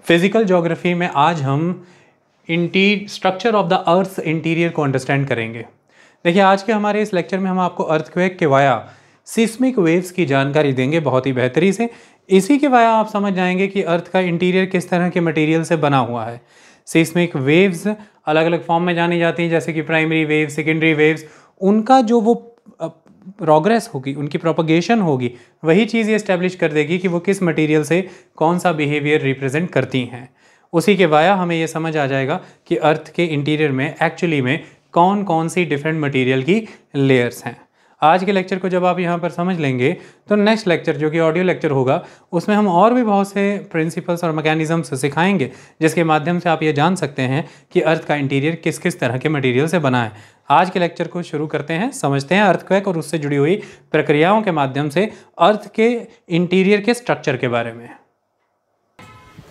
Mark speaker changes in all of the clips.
Speaker 1: Physical geography में आज हम structure of the earth interior को अंडरस्टैंड करेंगे। देखिए, आज के हमारे इस लेक्चर में हम आपको अर्थक्वेक के वाया सिस्मिक वेव्स की जानकारी देंगे बहुत ही बेहतरी से। इसी के वाया आप समझ जाएंगे कि अर्थ का इंटीरियर किस तरह के मटेरियल से बना हुआ है। सिस्मिक वेव्स अलग अलग फॉर्म में जानी जाती हैं, जैसे कि प्राइमरी वेव्स, सेकेंडरी वेव्स। उनका जो वो प्रोग्रेस होगी, उनकी प्रोपगेशन होगी, वही चीज़ ये इस्टेब्लिश कर देगी कि वो किस मटेरियल से कौन सा बिहेवियर रिप्रेजेंट करती हैं। उसी के वाया हमें ये समझ आ जाएगा कि अर्थ के इंटीरियर में एक्चुअली में कौन कौन सी डिफरेंट मटेरियल की लेयर्स हैं। आज के लेक्चर को जब आप यहाँ पर समझ लेंगे तो नेक्स्ट लेक्चर जो कि ऑडियो लेक्चर होगा उसमें हम और भी बहुत से प्रिंसिपल्स और मैकेनिज्म्स सिखाएंगे, जिसके माध्यम से आप ये जान सकते हैं कि अर्थ का इंटीरियर किस किस तरह के मटेरियल से बना है। आज के लेक्चर को शुरू करते हैं, समझते हैं अर्थक्वेक और उससे जुड़ी हुई प्रक्रियाओं के माध्यम से अर्थ के इंटीरियर के स्ट्रक्चर के बारे में।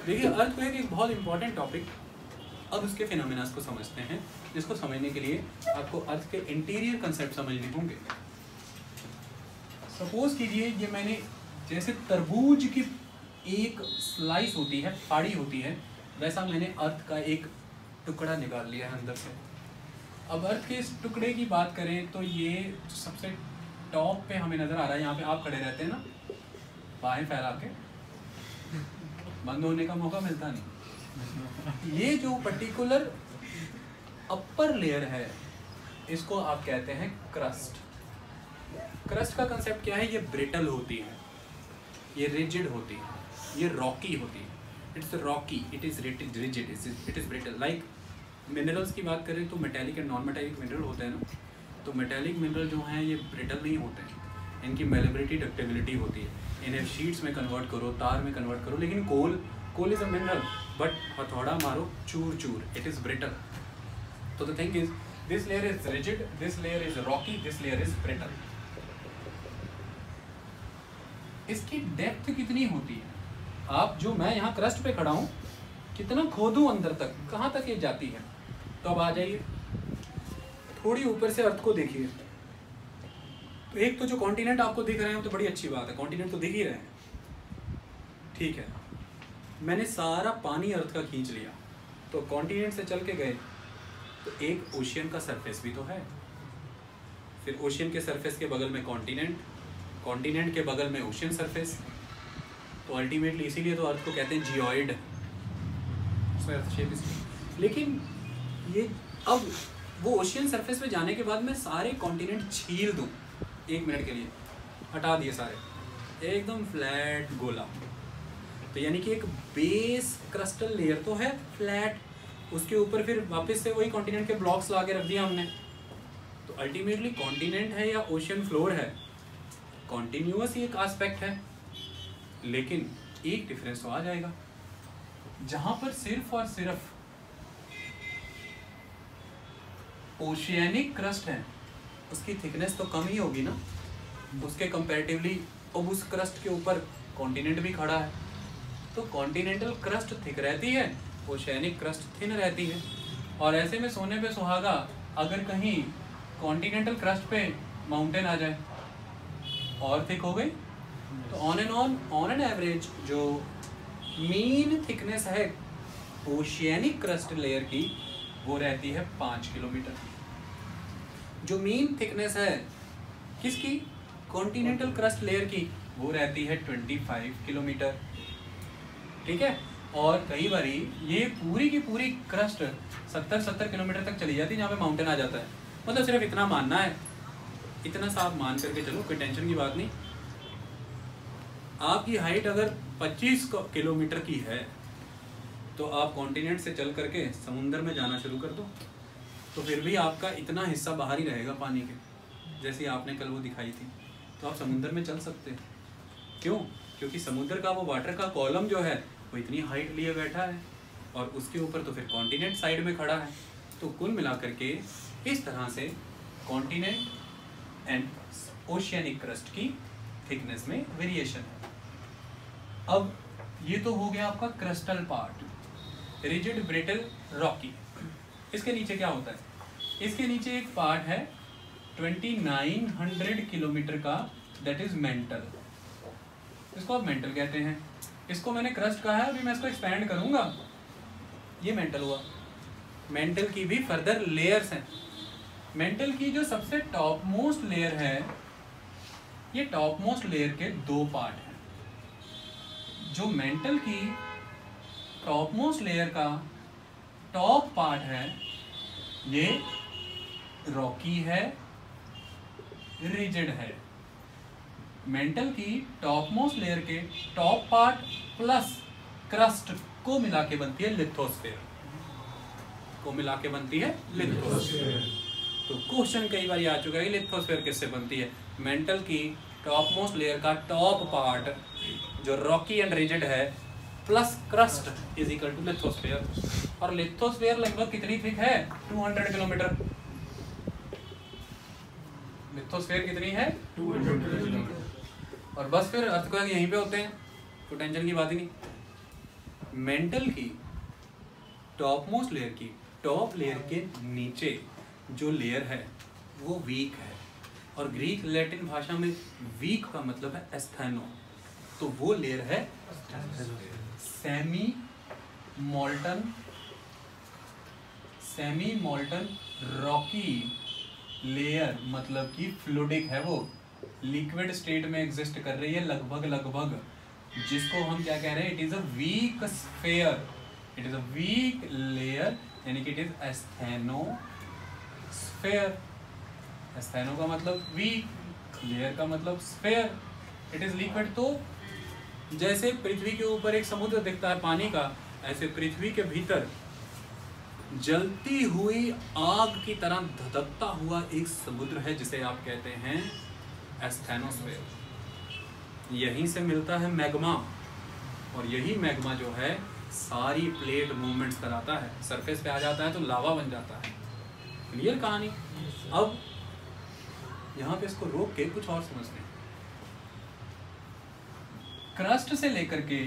Speaker 2: देखिए, अर्थक्वेक एक बहुत इंपॉर्टेंट टॉपिक। अब उसके फिनोमेनास को समझते हैं, जिसको समझने के लिए आपको अर्थ के इंटीरियर कंसेप्ट समझने होंगे। सपोज कीजिए ये मैंने जैसे तरबूज की एक स्लाइस होती है, फाड़ी होती है, वैसा मैंने अर्थ का एक टुकड़ा निकाल लिया है अंदर से। अब अर्थ के इस टुकड़े की बात करें तो ये सबसे टॉप पे हमें नज़र आ रहा है। यहाँ पे आप खड़े रहते हैं ना, बाहें फैला के, बंद होने का मौका मिलता नहीं। ये जो पर्टिकुलर अपर लेयर है, इसको आप कहते हैं क्रस्ट। क्रस्ट का कंसेप्ट क्या है? ये ब्रिटल होती है, ये रिजिड होती है, ये रॉकी होती है। It's Rocky, it is rigid, it is brittle. Like minerals की बात करें तो metallic and non metallic mineral होते हैं ना, तो मेटेलिक मिनरल जो हैं ये ब्रिटल नहीं होते हैं, इनकी मेलेबिलिटी, डक्टिबिलिटी होती है। इन्हें शीट्स में कन्वर्ट करो, तार में कन्वर्ट करो, लेकिन coal is a mineral, but हथौड़ा मारो चूर चूर, इट इज ब्रिटल। तो the thing is, this layer is rigid, this layer is rocky, this layer is brittle. इसकी डेप्थ कितनी होती है? आप जो, मैं यहाँ क्रस्ट पे खड़ा हूँ, कितना खोदूं अंदर तक, कहाँ तक ये जाती है? तो अब आ जाइए, थोड़ी ऊपर से अर्थ को देखिए। तो एक तो जो कॉन्टिनेंट आपको दिख रहे हैं तो बड़ी अच्छी बात है, कॉन्टिनेंट तो दिख ही रहे हैं, ठीक है। मैंने सारा पानी अर्थ का खींच लिया, तो कॉन्टिनेंट से चल के गए तो एक ओशियन का सरफेस भी तो है, फिर ओशियन के सरफेस के बगल में कॉन्टिनेंट, कॉन्टिनेंट के बगल में ओशियन सरफेस। तो अल्टीमेटली इसीलिए तो अर्थ को कहते हैं जियोइड, अर्थ शेप इसकी। लेकिन ये अब वो ओशियन सरफेस पे जाने के बाद मैं सारे कॉन्टिनेंट छील दूं एक मिनट के लिए, हटा दिए सारे, एकदम फ्लैट गोला। तो यानी कि एक बेस क्रस्टल लेयर तो है फ्लैट, उसके ऊपर फिर वापस से वही कॉन्टिनेंट के ब्लॉक्स ला के रख दिया हमने। तो अल्टीमेटली कॉन्टिनेंट है या ओशियन फ्लोर है, कॉन्टिन्यूअस ही एक एस्पेक्ट है, लेकिन एक डिफरेंस तो आ जाएगा, जहां पर सिर्फ और सिर्फ ओशियनिक क्रस्ट है, उसकी थिकनेस तो कम ही होगी ना उसके कंपैरेटिवली। अब उस क्रस्ट के ऊपर कॉन्टिनेंट भी खड़ा है, तो कॉन्टिनेंटल क्रस्ट थिक रहती है, ओशियनिक क्रस्ट थिन रहती है। और ऐसे में सोने पे सुहागा, अगर कहीं कॉन्टिनेंटल क्रस्ट पे माउंटेन आ जाए और थिक हो गई, तो ऑन एन एवरेज जो मीन थिकनेस है ओशियनिक क्रस्ट लेयर की, वो रहती है 5 किलोमीटर। जो मीन थिकनेस है किसकी? कॉन्टिनेंटल क्रस्ट लेयर की, वो रहती है 25 किलोमीटर, ठीक है। और कई बारी ये पूरी की पूरी क्रस्ट 70 किलोमीटर तक चली जाती है, जहाँ पे माउंटेन आ जाता है। मतलब सिर्फ इतना मानना है, इतना सा आप मान करके चलो, कोई टेंशन की बात नहीं। आपकी हाइट अगर 25 किलोमीटर की है, तो आप कॉन्टिनेंट से चल करके समुंदर में जाना शुरू कर दो, तो फिर भी आपका इतना हिस्सा बाहर ही रहेगा पानी के, जैसे आपने कल वो दिखाई थी। तो आप समुंदर में चल सकते हैं। क्यों? क्योंकि समुद्र का वो वाटर का कॉलम जो है वो इतनी हाइट लिए बैठा है, और उसके ऊपर तो फिर कॉन्टिनेंट साइड में खड़ा है। तो कुल मिलाकर के इस तरह से कॉन्टिनेंट एंड ओशियनिक क्रस्ट की थिकनेस में वेरिएशन है। अब ये तो हो गया आपका crustal part, rigid, brittle, Rocky. इसके नीचे क्या होता है? इसके नीचे एक पार्ट है 2900 किलोमीटर का, दैट इज मेंटल। इसको आप मेंटल कहते हैं। इसको मैंने क्रस्ट कहा है, अभी मैं इसको एक्सपैंड करूंगा, ये मेंटल हुआ। मेंटल की भी फर्दर लेयर्स हैं। मेंटल की जो सबसे टॉप मोस्ट लेयर है, ये टॉप मोस्ट लेयर के दो पार्ट हैं। जो मेंटल की टॉप मोस्ट लेयर का टॉप पार्ट है, ये रॉकी है, रिजिड है। मेंटल की टॉप मोस्ट लेयर के टॉप पार्ट प्लस क्रस्ट को मिला के बनती है लिथोस्फेयर, को मिला के बनती है लिथोस्फेयर। तो क्वेश्चन कई बार आ चुका है कि लिथोस्फेयर किससे बनती है। मेंटल की टॉप मोस्ट लेयर का टॉप पार्ट जो रॉकी एंड रिजिड है plus crust is equal to lithosphere. और लिथोस्फेयर लगभग कितनी थिक है, 200 किलोमीटर। लिथोस्फेयर कितनी है, 200 किलोमीटर। और बस फिर अर्थक्वेक यहीं पे होते हैं, तो टेंशन की बात ही नहीं। मेंटल की टॉप मोस्ट लेयर की टॉप लेयर के नीचे जो लेयर है वो वीक है, और ग्रीक लैटिन भाषा में वीक का मतलब है एस्थेनो, तो वो लेयर है सेमी मोल्टन रॉकी लेयर, मतलब कि फ्लूइडिक है, वो लिक्विड स्टेट में एग्जिस्ट कर रही है लगभग, जिसको हम क्या कह रहे हैं, it is a weak sphere, it is a weak layer, यानी कि इट इज एस्थेनोस्फेयर। एस्थेनो का मतलब वीक, लेयर का मतलब स्फीयर, इट इज लिक्विड। तो जैसे पृथ्वी के ऊपर एक समुद्र दिखता है पानी का, ऐसे पृथ्वी के भीतर जलती हुई आग की तरह धधकता हुआ एक समुद्र है, जिसे आप कहते हैं एस्थेनोस्फेयर। यहीं से मिलता है मैग्मा, और यही मैग्मा जो है सारी प्लेट मूवमेंट्स कराता है, सरफेस पे आ जाता है तो लावा बन जाता है। क्लियर कहानी। अब यहाँ पे इसको रोक के कुछ और समझते हैं। क्रस्ट से लेकर के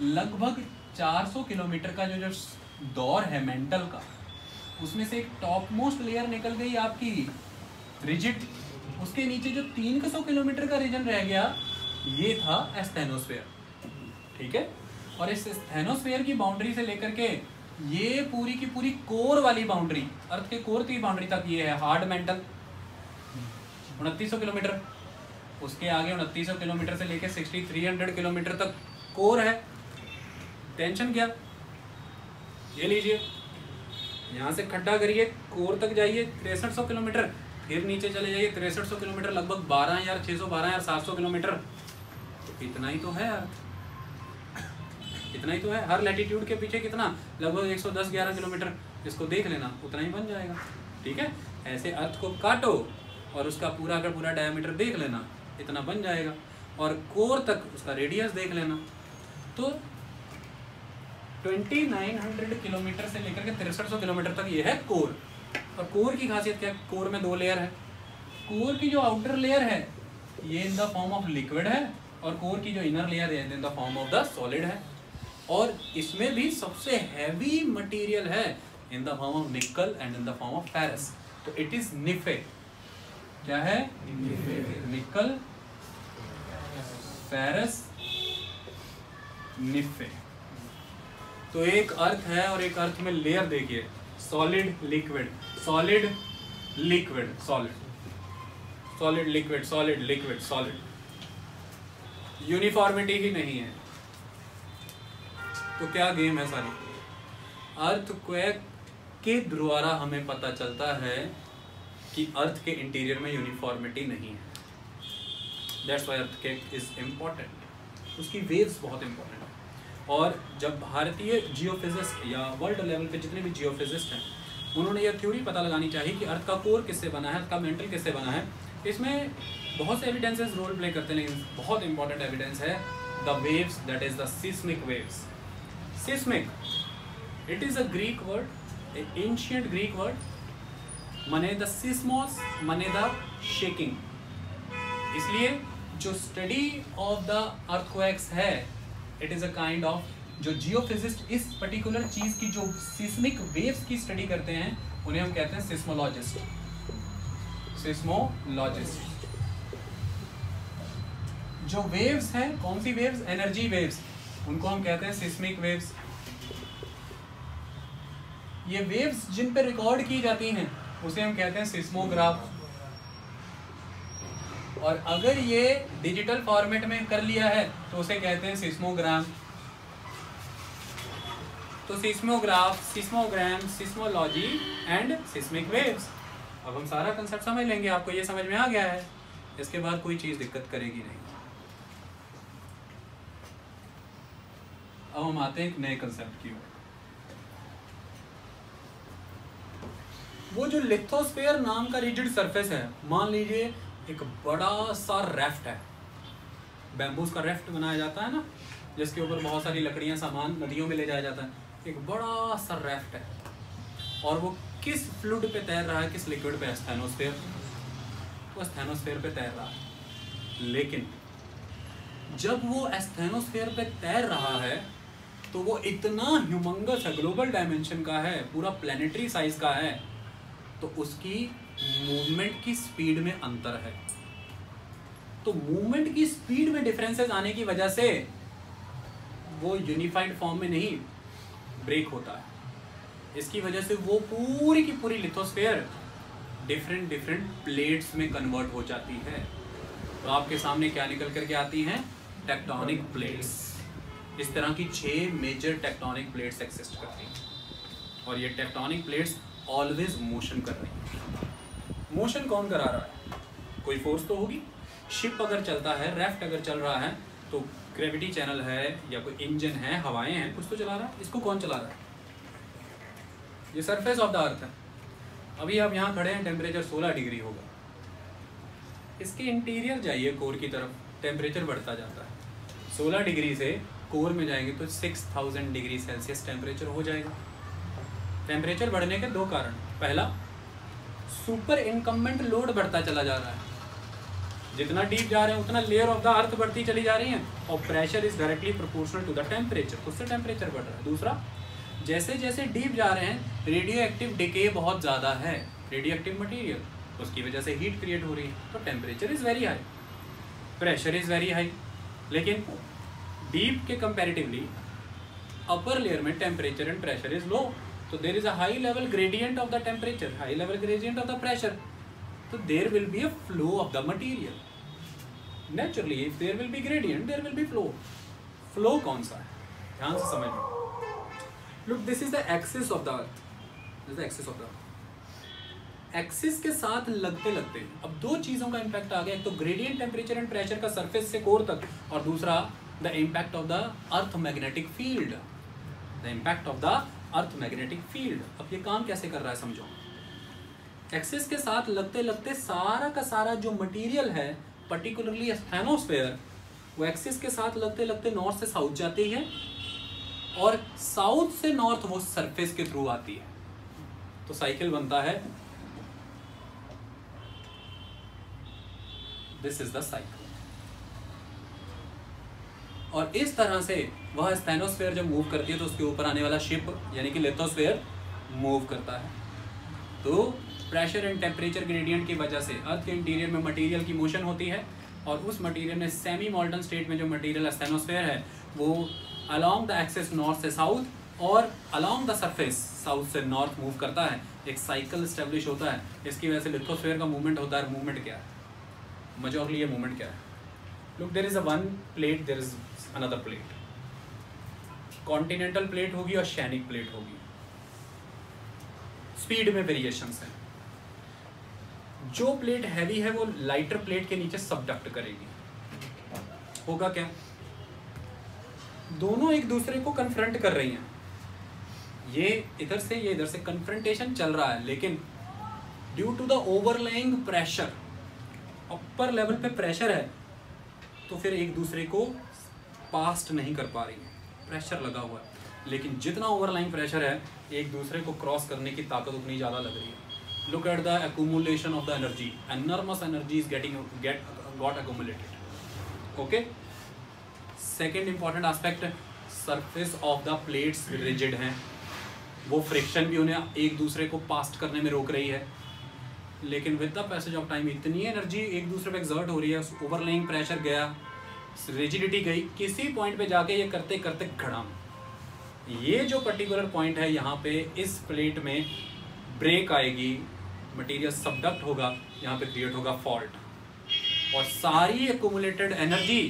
Speaker 2: लगभग 400 किलोमीटर का जो दौर है मेंटल का, उसमें से एक टॉप मोस्ट लेयर निकल गई आपकी रिजिड, उसके नीचे जो 300 किलोमीटर का रीजन रह गया, ये था एस्थेनोस्फेयर। ठीक है, और इस एस्थेनोस्फेयर की बाउंड्री से लेकर के ये पूरी की पूरी कोर वाली बाउंड्री, अर्थ के कोर की बाउंड्री तक ये है हार्ड मेंटल 2900 किलोमीटर, उसके आगे 2900 किलोमीटर से लेकर 6300 किलोमीटर तक कोर है। टेंशन क्या, ये लीजिए, यहाँ से खड्डा करिए, कोर तक जाइए 6300 किलोमीटर, फिर नीचे चले जाइए 6300 किलोमीटर, लगभग 12,600 12,700 किलोमीटर। तो इतना ही तो है अर्थ, इतना ही तो है। हर लैटिट्यूड के पीछे कितना, लगभग 110-11 किलोमीटर, इसको देख लेना, उतना ही बन जाएगा। ठीक है, ऐसे अर्थ को काटो और उसका पूरा का पूरा डायमीटर देख लेना, इतना बन जाएगा, और कोर तक उसका रेडियस देख लेना। तो 2900 किलोमीटर से लेकर के 6300 किलोमीटर तक ये है कोर। और कोर की खासियत क्या है, कोर में दो लेयर है। कोर की जो आउटर लेयर है ये in the form of liquid है, और कोर की जो इनर लेयर है in the form of the solid है, और इसमें भी सबसे हैवी मटेरियल है इन द फॉर्म ऑफ निकल and in the form of ferrous. तो इट इज निफे। क्या है, निकल, फेरस, निफे। तो एक अर्थ है, और एक अर्थ में लेयर देखिए, solid liquid, solid liquid, solid, solid liquid, solid liquid, solid. Uniformity ही नहीं है, तो क्या गेम है सारी। अर्थक्वेक के द्वारा हमें पता चलता है कि अर्थ के इंटीरियर में यूनिफॉर्मिटी नहीं है। That's why earthquake is important, उसकी वेव्स बहुत इंपॉर्टेंट है। और जब भारतीय जियोफिजिस्ट या वर्ल्ड लेवल पे जितने भी जियोफिजिस्ट हैं, उन्होंने यह थ्योरी पता लगानी चाहिए कि अर्थ का कोर किससे बना है, अर्थ का मेंटल किससे बना है। इसमें बहुत से एविडेंसेस रोल प्ले करते हैं, लेकिन बहुत इंपॉर्टेंट एविडेंस है the waves, that is the seismic waves. Seismic, it is a Greek word, ancient Greek word, मने द सिस्मोस, मने द शेकिंग। इसलिए जो स्टडी ऑफ द अर्थक्वेक्स है, it is a kind of, जो जियोफिजिस्ट इस पर्टिकुलर चीज की जो सिस्मिक वेव्स की स्टडी करते हैं, उन्हें हम कहते हैं सिस्मोलॉजिस्ट। सिस्मोलॉजिस्ट। जो वेव्स हैं, कौन सी वेव्स? एनर्जी वेव्स, उनको हम कहते हैं सिस्मिक वेव्स। ये वेव्स जिन पे रिकॉर्ड की जाती हैं उसे हम कहते हैं सिस्मोग्राफ। और अगर ये डिजिटल फॉर्मेट में कर लिया है तो उसे कहते हैं सिस्मोग्राम। तो seismograph, सिस्मोग्राम, seismology and seismic waves. अब हम सारा कंसेप्ट समझ लेंगे, आपको ये समझ में आ गया है, इसके बाद कोई चीज़ दिक्कत करेगी नहीं। अब हम आते हैं एक नए कंसेप्ट की ओर। वो जो लिथोस्फीयर नाम का रिजिड सरफेस है, मान लीजिए एक बड़ा सा रेफ्ट है, बैम्बूस का रेफ्ट बनाया जाता है ना, जिसके ऊपर बहुत सारी लकड़ियां, सामान नदियों में ले जाया जाता है। एक बड़ा सा रेफ्ट है और वो किस फ्लूइड पे तैर रहा है? किस लिक्विड पे? स्थैनोस्फीयर। वो स्थैनोस्फीयर पे तैर रहा है। लेकिन जब वो स्थैनोस्फीयर पे तैर रहा है तो वो इतना ह्यूमंगस है, ग्लोबल डायमेंशन का है, पूरा प्लेनेटरी साइज का है, तो उसकी मूवमेंट की स्पीड में अंतर है। तो मूवमेंट की स्पीड में डिफरेंसेस आने की वजह से वो यूनिफाइड फॉर्म में नहीं ब्रेक होता है। इसकी वजह से वो पूरी की पूरी लिथोस्फीयर डिफरेंट डिफरेंट प्लेट्स में कन्वर्ट हो जाती है। तो आपके सामने क्या निकल करके आती हैं? Tectonic plates. इस तरह की 6 मेजर टेक्टोनिक प्लेट्स एक्सिस्ट करती हैं और ये टेक्टोनिक प्लेट्स ऑलवेज मोशन कर रही हैं। मोशन कौन करा रहा है? कोई फोर्स तो होगी। शिप अगर चलता है, रेफ्ट अगर चल रहा है, तो ग्रेविटी चैनल है या कोई इंजन है, हवाएं हैं, कुछ तो चला रहा है। इसको कौन चला रहा है? ये सरफेस ऑफ द अर्थ है। अभी आप यहाँ खड़े हैं, टेम्परेचर 16 डिग्री होगा। इसके इंटीरियर जाइए कोर की तरफ, टेम्परेचर बढ़ता जाता है। 16 डिग्री से कोर में जाएंगे तो 6000 डिग्री सेल्सियस टेम्परेचर हो जाएगा। टेम्परेचर बढ़ने के 2 कारण। पहला, सुपर इनकम्बेंट लोड बढ़ता चला जा रहा है। जितना डीप जा रहे हैं उतना लेयर ऑफ द अर्थ बढ़ती चली जा रही है और pressure is directly proportional to the temperature, उससे टेम्परेचर बढ़ रहा है। दूसरा, जैसे जैसे डीप जा रहे हैं रेडियो एक्टिव डिके बहुत ज़्यादा है, रेडियो एक्टिव मटीरियल, उसकी वजह से हीट क्रिएट हो रही है। तो temperature is very high, pressure is very high. लेकिन डीप के कंपैरेटिवली अपर लेयर में temperature and pressure is low, तो there is a high level gradient of the temperature, high level gradient of the pressure, तो there will be a flow of the material. Naturally if there will be gradient there will be flow. Flow कौन सा है? ध्यान से समझ लो। Look, this is the axis of the earth, this is the axis of the earth. Axis के साथ लगते लगते अब 2 चीज़ों का इम्पैक्ट आ गया। एक तो ग्रेडियंट टेम्परेचर एंड प्रेशर का सरफेस से कोर तक, और दूसरा the impact of the earth magnetic field, the impact of the earth magnetic field. अब ये काम कैसे कर रहा है समझो। एक्सिस के साथ लगते लगते सारा का सारा जो मटेरियल है, पर्टिकुलरली स्थैनोस्फीयर, वो एक्सिस के साथ लगते लगते नॉर्थ से साउथ जाती है और साउथ से नॉर्थ वो सरफेस के थ्रू आती है। तो साइकिल बनता है, दिस इज द साइकिल। और इस तरह से वह स्थैनोस्फीयर जब मूव करती है तो उसके ऊपर आने वाला शिप यानी कि लिथोस्फीयर मूव करता है। तो प्रेशर एंड टेम्परेचर ग्रेडियंट की वजह से अर्थ के इंटीरियर में मटेरियल की मोशन होती है और उस मटेरियल में सेमी मॉल्टन स्टेट में जो मटेरियल स्थैनोस्फीयर है वो अलोंग द एक्सिस नॉर्थ से साउथ और अलोंग द सरफेस साउथ से नॉर्थ मूव करता है। एक साइकिल स्टेब्लिश होता है। इसकी वजह से लिथोस्फीयर का मूवमेंट होता है। मूवमेंट क्या है? मेजॉरली ये मूवमेंट क्या है? Look, there is a one plate, there is another plate. Continental plate होगी और शैनिक प्लेट होगी। स्पीड में वेरिएशंस हैं। जो प्लेट हैवी है वो लाइटर प्लेट के नीचे सबडक्ट करेगी। होगा क्या? दोनों एक दूसरे को कन्फ्रंट कर रही हैं। ये इधर से कन्फ्रंटेशन चल रहा है, लेकिन due to the overlying pressure, upper level पे प्रेशर है, तो फिर एक दूसरे को पास्ट नहीं कर पा रही है। प्रेशर लगा हुआ है, लेकिन जितना ओवरलाइंग प्रेशर है एक दूसरे को क्रॉस करने की ताकत उतनी ज़्यादा लग रही है। Look at the accumulation of the energy. Enormous energy is got accumulated. Okay. Second important aspect, surface of the plates rigid हैं, वो फ्रिक्शन भी उन्हें एक दूसरे को पास्ट करने में रोक रही है। लेकिन with the passage of time इतनी एनर्जी एक दूसरे पे एक्सर्ट हो रही है, ओवरलेइंग प्रेशर गया, रिजिडिटी गई, किसी पॉइंट पे जाके ये करते करते घड़ाम, ये जो पर्टिकुलर पॉइंट है यहाँ पे इस प्लेट में ब्रेक आएगी, मटेरियल सबडक्ट होगा, यहाँ पे क्रिएट होगा फॉल्ट, और सारी एक्यूमुलेटेड एनर्जी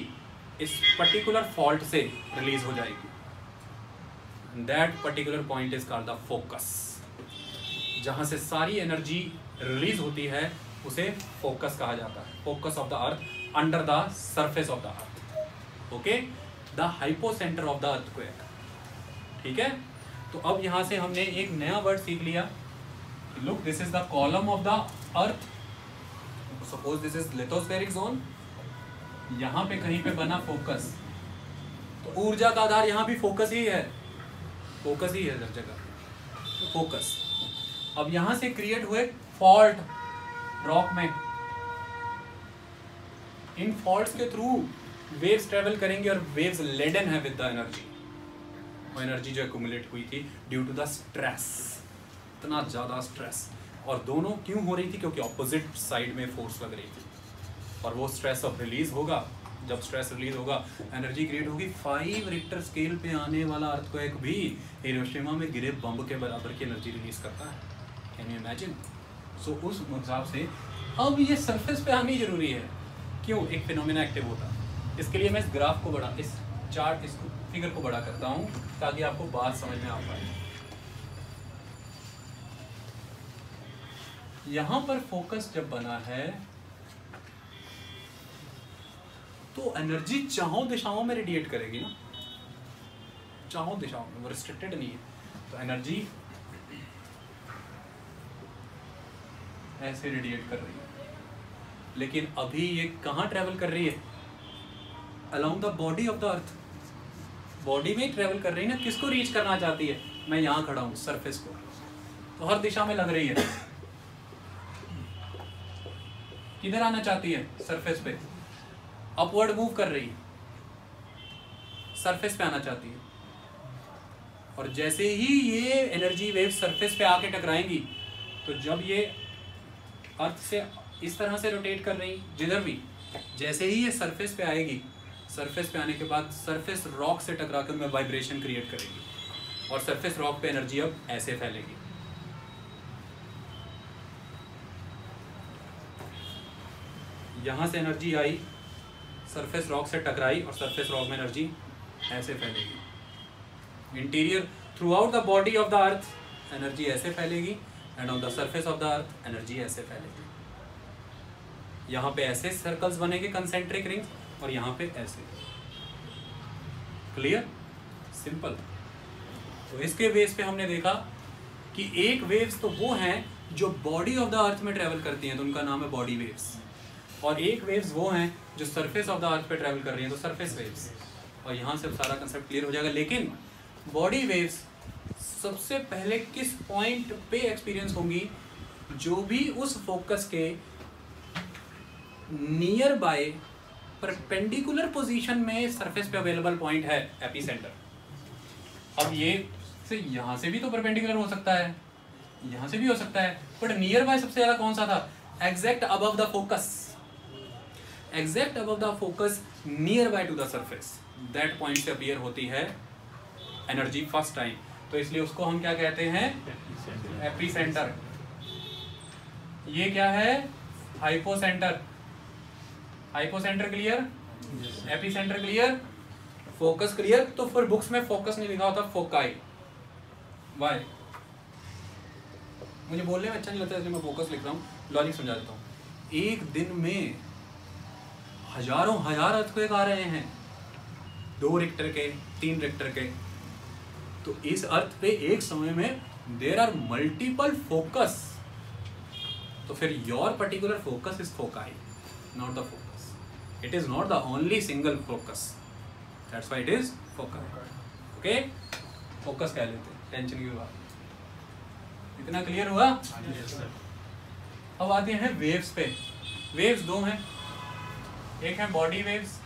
Speaker 2: इस पर्टिकुलर फॉल्ट से रिलीज हो जाएगी। That particular point is called the focus. जहाँ से सारी एनर्जी रिलीज होती है उसे फोकस कहा जाता है। Focus of the earth under the surface of the earth, okay, the hypocentre of the earthquake. ठीक है, तो अब यहाँ से हमने एक नया वर्ड सीख लिया। Look, this is the column of the earth, suppose this is lithospheric zone, यहाँ पे कहीं पे बना फोकस, तो ऊर्जा का आधार यहाँ भी फोकस ही है, फोकस ही है हर जगह, तो फोकस। अब यहाँ से क्रिएट हुए फॉल्ट रॉक में, इन फॉल्ट्स के थ्रू वेव्स ट्रेवल करेंगे और वेव्स लेडन है विद द एनर्जी, वो एनर्जी जो एक्यूमुलेट हुई थी ड्यू टू द स्ट्रेस, इतना ज़्यादा स्ट्रेस, और दोनों क्यों हो रही थी, क्योंकि ऑपोजिट साइड में फोर्स लग रही थी, और वो स्ट्रेस अब रिलीज होगा। जब स्ट्रेस रिलीज होगा एनर्जी क्रिएट होगी। 5 रिक्टर स्केल पे आने वाला अर्थक्वेक भी हिरोशिमा में गिरे बम के बराबर की एनर्जी रिलीज करता है। Can you imagine? सो उस हिसाब से अब ये सरफेस पे आनी जरूरी है। क्यों? एक फिनोमेना एक्टिव होता है। इसके लिए मैं इस ग्राफ को बड़ा, इस चार्ट, इस फिगर को बड़ा करता हूँ ताकि आपको बात समझ में आ पाए। यहाँ पर फोकस जब बना है तो एनर्जी चाहों दिशाओं में रेडिएट करेगी ना, चाहों दिशाओं में, वो रिस्ट्रिक्टेड नहीं है। तो एनर्जी ऐसे रेडिएट कर रही है, लेकिन अभी ये कहाँ ट्रेवल कर रही है? Along the body of the earth, body में ट्रेवल कर रही है ना। किसको रीच करना चाहती है? मैं यहाँ खड़ा हूँ, सरफेस को, तो हर दिशा में लग रही है। किधर आना चाहती है? सरफेस पे, अपवर्ड मूव कर रही है, सरफेस पे आना चाहती है। और जैसे ही ये एनर्जी वेव सरफेस पे आके टकराएंगी, तो जब ये अर्थ से इस तरह से रोटेट कर रही, जिधर भी, जैसे ही ये सरफेस पे आएगी, सरफेस पे आने के बाद सरफेस रॉक से टकरा कर में वाइब्रेशन क्रिएट करेगी, और सरफेस रॉक पे एनर्जी अब ऐसे फैलेगी। यहाँ से एनर्जी आई, सरफेस रॉक से टकराई, और सरफेस रॉक में एनर्जी ऐसे फैलेगी। Interior through out the body of the earth energy ऐसे फैलेगी, and on the surface of the earth energy ऐसे फैलेगी। यहाँ पे ऐसे सर्कल्स बनेंगे कंसेंट्रिक रिंग्स, और यहाँ पे ऐसे। क्लियर? सिंपल। तो इसके बेस पे हमने देखा कि एक वेव्स तो वो हैं जो बॉडी ऑफ द अर्थ में ट्रेवल करती हैं, तो उनका नाम है बॉडी वेव्स, और एक वेव्स वो हैं जो सरफेस ऑफ द अर्थ पे ट्रेवल कर रही हैं, तो सरफेस वेव्स। और यहाँ से सारा कंसेप्ट क्लियर हो जाएगा। लेकिन बॉडी वेव्स सबसे पहले किस पॉइंट पे एक्सपीरियंस होंगी? जो भी उस फोकस के नियर बाय परपेंडिकुलर पोजीशन में सरफेस पे अवेलेबल पॉइंट है, एपिसेंटर। अब ये से यहाँ से भी तो परपेंडिकुलर हो सकता है, यहाँ से भी हो सकता है, बट नियर बाय सबसे ज्यादा कौन सा था? Exact above the focus, exact above the focus, near by two the surface, that point से अपीयर होती है एनर्जी फर्स्ट टाइम। तो इसलिए उसको हम क्या कहते हैं? एपिसेंटर। ये क्या है? Hypocentre. Hypocentre clear? Epicentre clear? Focus clear? तो फिर बुक्स में फोकस नहीं लिखा होता, फोकाई। वाई? मुझे बोलने में अच्छा नहीं लगता, इसलिए मैं फोकस लिख रहा हूँ। लॉजिक समझा देता हूँ। एक दिन में हजारों हजार अर्थक्वेक आ रहे हैं, 2 रिक्टर के, 3 रिक्टर के। तो इस अर्थ पे एक समय में देयर आर मल्टीपल फोकस। तो फिर your particular focus is foci, not the focus. It is not the only single focus, that's why it is foci. Okay, focus कह लेते हैं, टेंशन की बात। इतना क्लियर हुआ? अब आते हैं वेव्स पे। वेव्स 2 हैं, एक है बॉडी वेव्स